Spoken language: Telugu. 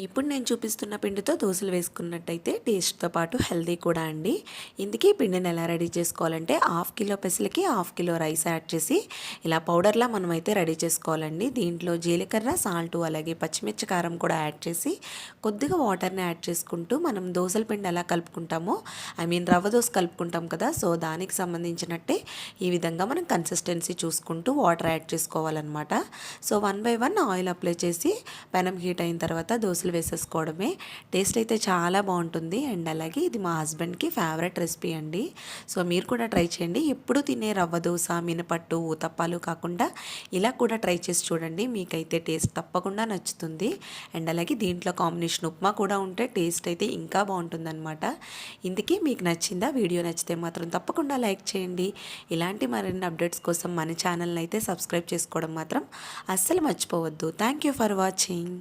ఇప్పుడు నేను చూపిస్తున్న పిండితో దోశలు వేసుకున్నట్టయితే టేస్ట్తో పాటు హెల్తీ కూడా అండి. ఇందుకే పిండిని ఎలా రెడీ చేసుకోవాలంటే హాఫ్ కిలో పెసలకి హాఫ్ కిలో రైస్ యాడ్ చేసి ఇలా పౌడర్లా మనమైతే రెడీ చేసుకోవాలండి. దీంట్లో జీలకర్ర, సాల్ట్ అలాగే పచ్చిమిర్చి కారం కూడా యాడ్ చేసి కొద్దిగా వాటర్ని యాడ్ చేసుకుంటూ మనం దోశల పిండి ఎలా కలుపుకుంటామో రవ్వ దోశ కలుపుకుంటాం కదా, సో దానికి సంబంధించినట్టే ఈ విధంగా మనం కన్సిస్టెన్సీ చూసుకుంటూ వాటర్ యాడ్ చేసుకోవాలన్నమాట. సో 1 బై 1 ఆయిల్ అప్లై చేసి పెనం హీట్ అయిన తర్వాత దోశలు వేసేసుకోవడమే. టేస్ట్ అయితే చాలా బాగుంటుంది. అండ్ అలాగే ఇది మా హస్బెండ్కి ఫేవరెట్ రెసిపీ అండి. సో మీరు కూడా ట్రై చేయండి. ఎప్పుడు తినే రవ్వ దోశ, మినపట్టు, ఊతప్పాలు కాకుండా ఇలా కూడా ట్రై చేసి చూడండి. మీకైతే టేస్ట్ తప్పకుండా నచ్చుతుంది. అండ్ అలాగే దీంట్లో కాంబినేషన్ ఉప్మా కూడా ఉంటే టేస్ట్ అయితే ఇంకా బాగుంటుందన్నమాట. ఇందుకే మీకు నచ్చిందా? వీడియో నచ్చితే మాత్రం తప్పకుండా లైక్ చేయండి. ఇలాంటి మరిన్ని అప్డేట్స్ కోసం మన ఛానల్ని అయితే సబ్స్క్రైబ్ చేసుకోవడం మాత్రం అస్సలు మర్చిపోవద్దు. Thank you for watching.